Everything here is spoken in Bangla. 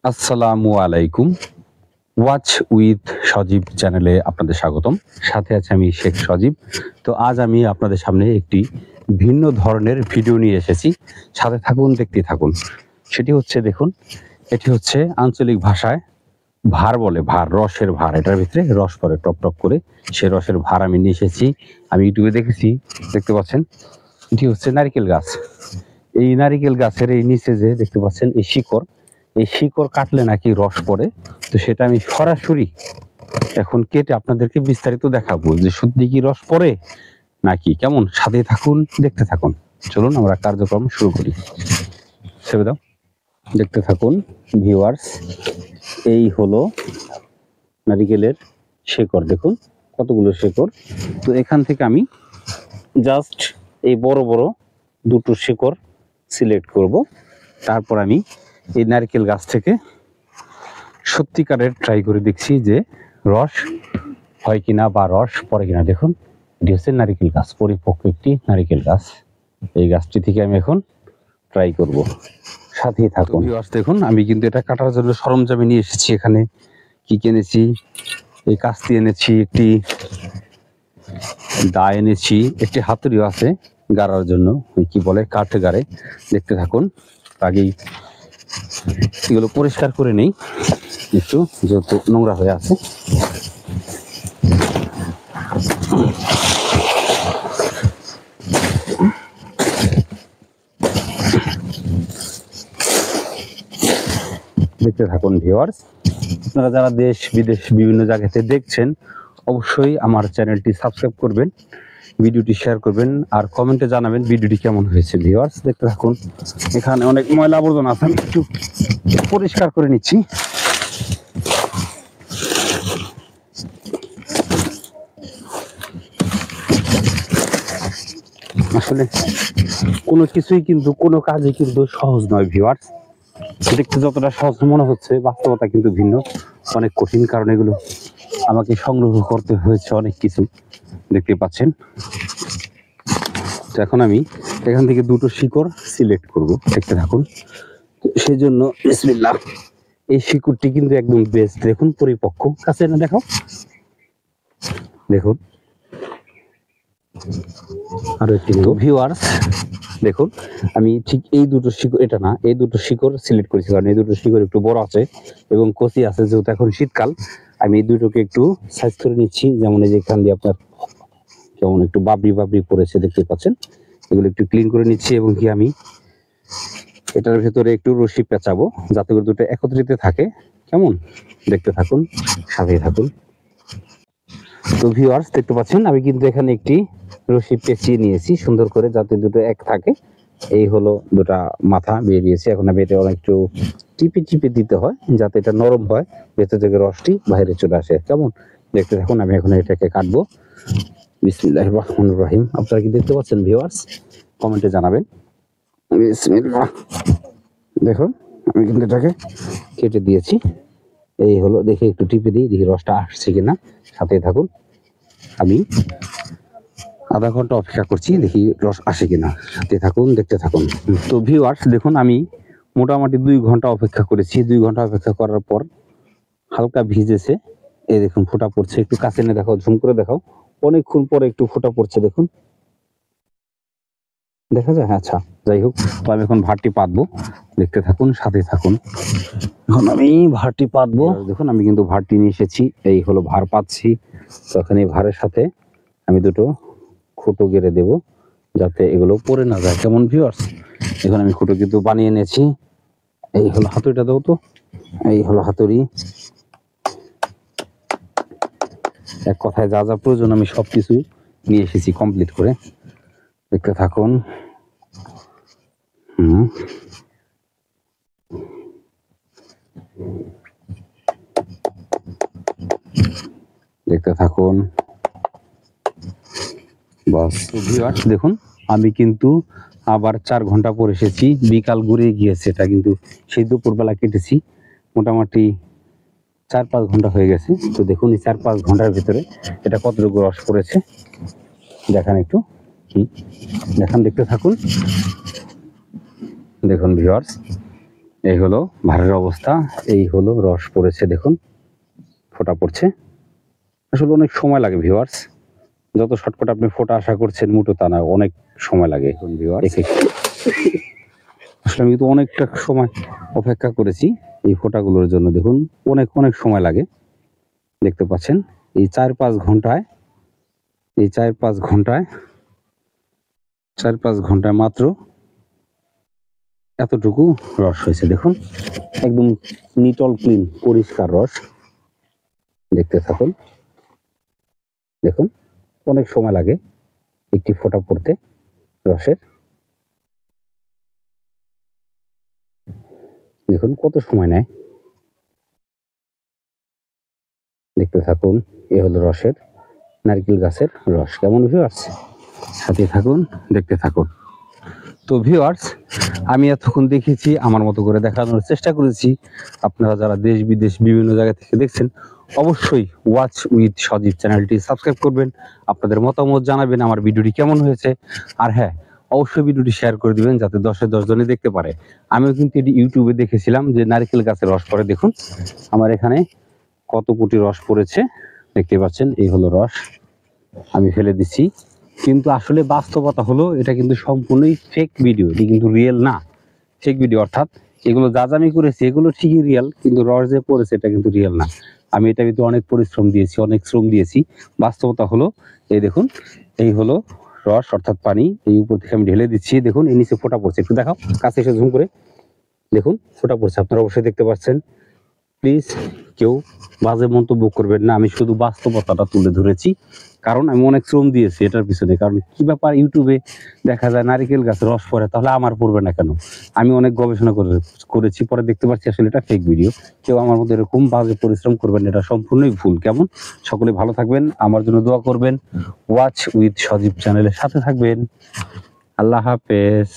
আসসালামু আলাইকুম। ওয়াচ উইথ সজীব চ্যানেলে আপনাদের স্বাগতম। সাথে আছে আমি শেখ সজীব। তো আজ আমি আপনাদের সামনে একটি ভিন্ন ধরনের ভিডিও নিয়ে এসেছি। সাথে থাকুন, দেখতে থাকুন। সেটি হচ্ছে, দেখুন, এটি হচ্ছে আঞ্চলিক ভাষায় ভার বলে, ভার, রসের ভার। এটার ভিতরে রস পড়ে টপ টপ করে, সে রসের ভার আমি নিয়ে এসেছি। আমি ইউটিউবে দেখেছি, দেখতে পাচ্ছেন, এটি হচ্ছে নারিকেল গাছ। এই নারিকেল গাছের এই নিচে যে দেখতে পাচ্ছেন এই শিকড়, এই শিকড় কাটলে নাকি রস পড়ে। তো সেটা আমি সরাসরি এখন কেটে আপনাদেরকে বিস্তারিত দেখাবো যে সত্যি কি রস পড়ে নাকি কেমন। সাথে থাকুন, দেখতে থাকুন। চলুন আমরা কার্যক্রম শুরু করি। ছেড়ে দাও, দেখতে থাকুন ভিউয়ার্স। এই হলো নারিকেলের শিকড়, দেখুন কতগুলো শিকড়। তো এখান থেকে আমি জাস্ট এই বড় বড় দুটো শিকড় সিলেক্ট করব। তারপর আমি এই নারকেল গাছ থেকে সত্যিকারের ট্রাই করে দেখছি যে রস হয় কিনা বা রস পড়ে কিনা। দেখুন, এটি হচ্ছে নারিকেল গাছ, পরিপক্ক একটি নারিকেল গাছ। এই গাছটি থেকে আমি এখন ট্রাই করব, সাথেই থাকুন। দেখুন, আমি কিন্তু এটা কাটার জন্য সরঞ্জামে নিয়ে এসেছি। এখানে কি কিনেছি, এই কাস্তি এনেছি, একটি দা এনেছি, একটি হাতুড়িও আছে গাড়ার জন্য, ওই কি বলে কাঠ গাড়ে। দেখতে থাকুন। আগেই এগুলো পরিষ্কার করে নেই একটু, যেহেতু নোংরা হয়ে আছে। দেখতে থাকুন ভিউয়ার্স। আপনারা যারা দেশ বিদেশ বিভিন্ন জায়গাতে দেখছেন, অবশ্যই আমার চ্যানেলটি সাবস্ক্রাইব করবেন, ভিডিওটি শেয়ার করবেন, আর কমেন্টে জানাবেন ভিডিওটি কেমন হয়েছে। ভিউয়ার্স দেখতে থাকুন। এখানে অনেক ময়লা আবর্জনা আছে, আমি একটু পরিষ্কার করে নিচ্ছি। আসলে কোনো কিছুই কিন্তু, কোনো কাজই কিন্তু সহজ নয় ভিউয়ার্স। দেখতে যতটা সহজ মনে হচ্ছে, বাস্তবতা কিন্তু ভিন্ন, অনেক কঠিন। কারণ এগুলো আমাকে সংগ্রহ করতে হয়েছে অনেক কিছু, দেখতে পাচ্ছেন। তো এখন আমি এখান থেকে দুটো শিকড় সিলেক্ট করব, দেখতে থাকুন। সেই জন্য বিসমিল্লাহ। এই শিকড়টি কিন্তু একদম বেস্ট, দেখুন পরিপক্ক। কাছে না দেখাও, দেখুন আরো একটি ভিউয়ার্স। দেখুন, আমি ঠিক এই দুটো শিকড়, এটা না, এই দুটো শিকড় সিলেক্ট করেছি, কারণ এই দুটো শিকড় একটু বড় আছে এবং কচি আছে। যেহেতু এখন শীতকাল, আমি এই দুটোকে একটু সাইজ করে নিচ্ছি। যেমন এই যে এখান দিয়ে আপনার কেমন একটু বাবরি বাবরি পড়েছে, দেখতে পাচ্ছেন। এগুলো একটু ক্লিন করে নিচ্ছি এবং কি আমি এটার ভেতরে একটু রশি পেঁচাবো, যাতে করে দুটো একত্রিত থাকে। কেমন, দেখতে থাকুন, সাথেই থাকুন। তো ভিউয়ার্স দেখতে পাচ্ছেন, আমি কিন্তু এখানে একটি রশি পেঁচিয়ে নিয়েছি সুন্দর করে, যাতে দুটো এক থাকে। এই হলো দুটা মাথা বেরিয়েছে। এখন আমি এটা একটু টিপে টিপে দিতে হয়, যাতে এটা নরম হয়, ভেতর থেকে রসটি বাইরে চলে আসে। কেমন, দেখতে থাকুন। আমি এখন এটাকে কাটবো। বিসমিল্লাহির রহমানির রহিম। আপনারা কি দেখতে পাচ্ছেন ভিউয়ার্স? কমেন্টে জানাবেন। বিসমিল্লাহ। দেখুন, আমি কিন্তু এটাকে কেটে দিয়েছি। এই হলো, দেখে একটু টিপে দিই, দেখি রসটা আসছে কিনা। সাথে থাকুন। আমি আধা ঘন্টা অপেক্ষা করছি, দেখি রস আসে কিনা। সাথে থাকুন, দেখতে থাকুন। তো ভিউয়ার্স দেখুন, আমি মোটামুটি 2 ঘন্টা অপেক্ষা করেছি। 2 ঘন্টা অপেক্ষা করার পর হালকা ভিজেছে। এই দেখুন ফোঁটা পড়ছে। একটু কাছে এনে দেখাও, ঝুম করে দেখাও। অনেকক্ষণ পরে একটু ফোঁটা পড়ছে, দেখুন, দেখা যায়? আচ্ছা, যাই হোক। তো আমি এখন ভাতটি পাতবো, দেখতে থাকুন, সাথে থাকুন। এখন আমি ভাতটি পাতবো। দেখুন, আমি কিন্তু ভাতটি নিয়ে এসেছি। এই হলো ভার পাচ্ছি। তো এখন এই ভারের সাথে আমি দুটো খুঁটো গেড়ে দেব, যাতে এগুলো পড়ে না যায়। কেমন ভিউয়ার্স? এখন আমি খুঁটো কিন্তু বানিয়ে এনেছি। এই হলো হাতুড়িটা, দাও তো। এই হলো হাতুড়ি। এক কথায় যা যা প্রয়োজন আমি সবকিছু নিয়ে এসেছি কমপ্লিট করে, দেখতে থাকুন। দেখতে থাকুন। বাস ভিউয়ার্স দেখুন, আমি কিন্তু আবার 4 ঘন্টা পর এসেছি। বিকাল গড়িয়ে গিয়েছে, এটা কিন্তু সেই দুপুরবেলা কেটেছি। মোটামুটি 4-5 ঘন্টা হয়ে গেছে। তো দেখুন, এই 4-5 ঘন্টার ভিতরে এটা কতটুকু রস পড়েছে দেখান একটু। দেখান, দেখতে থাকুন। দেখুন ভিউয়ার্স, এই হলো ভারের অবস্থা, এই হলো রস পড়েছে, দেখুন ফোঁটা পড়ছে। আসলে অনেক সময় লাগে ভিউয়ার্স, যত শর্টকাট আপনি ফোঁটা আশা করছেন মোটো তা না, অনেক সময় লাগে ভিউয়ার্স। আসলে আমি কিন্তু অনেকটা সময় অপেক্ষা করেছি এই ফোঁটাগুলোর জন্য, দেখুন অনেক অনেক সময় লাগে। দেখতে পাচ্ছেন এই 4-5 ঘন্টায়, এই 4-5 ঘন্টায় 4-5 ঘন্টায় মাত্র এতটুকু রস হয়েছে, দেখুন একদম নিটল ক্লিন পরিষ্কার রস। দেখতে থাকুন, দেখুন অনেক সময় লাগে একটি ফোঁটা পড়তে রসের। দেখুন কত সময় নেয়, দেখতে থাকুন। এ হলো রসের নারকেল গাছের রস। কেমন ভিউয়ার্স, সাথে থাকুন, দেখতে থাকুন। তো ভিউয়ার্স, আমি এতক্ষণ দেখেছি, আমার মতো করে দেখানোর চেষ্টা করেছি। আপনারা যারা দেশ বিদেশ বিভিন্ন জায়গা থেকে দেখছেন, অবশ্যই ওয়াচ উইথ সজীব চ্যানেলটি সাবস্ক্রাইব করবেন, আপনাদের মতামত জানাবেন আমার ভিডিওটি কেমন হয়েছে। আর হ্যাঁ, অবশ্যই ভিডিওটি শেয়ার করে দিবেন যাতে 10-10 জনে দেখতে পারে। আমিও কিন্তু এটি ইউটিউবে দেখেছিলাম যে নারকেল গাছের রস পড়ে, দেখুন আমার এখানে কত কোটি রস পড়েছে, দেখতে পাচ্ছেন। এই হলো রস, আমি ফেলে দিচ্ছি। কিন্তু আসলে বাস্তবতা হলো এটা কিন্তু সম্পূর্ণই ফেক ভিডিও, এটি কিন্তু রিয়েল না, ফেক ভিডিও। অর্থাৎ এগুলো যা যা আমি করেছি এগুলো ঠিকই রিয়েল, কিন্তু রস যে পড়েছে এটা কিন্তু রিয়েল না। আমি এটা কিন্তু অনেক পরিশ্রম দিয়েছি, অনেক শ্রম দিয়েছি। বাস্তবতা হলো এই দেখুন, এই হলো রস অর্থাৎ পানি, এই উপর থেকে আমি ঢেলে দিচ্ছি। দেখুন এই নিচে ফোঁটা পড়ছে, একটু দেখাও কাছে এসে ঝুম করে, দেখুন ফোঁটা পড়ছে, আপনারা অবশ্যই দেখতে পাচ্ছেন। প্লিজ কেউ বাজে মন্তব্য করবেন না, আমি শুধু বাস্তবতাটা তুলে ধরেছি, কারণ আমি অনেক শ্রম দিয়েছি এটার পিছনে। কারণ কি ব্যাপার, ইউটিউবে দেখা যায় নারিকেল গাছে রস পড়ে, তাহলে আমার পড়বে না কেন? আমি অনেক গবেষণা করেছি, পরে দেখতে পাচ্ছি আসলে এটা ফেক ভিডিও। কেউ আমার মধ্যে এরকম বাজে পরিশ্রম করবেন, এটা সম্পূর্ণই ভুল। কেমন, সকলে ভালো থাকবেন, আমার জন্য দোয়া করবেন, ওয়াচ উইথ সজীব চ্যানেলের সাথে থাকবেন। আল্লাহ হাফেজ।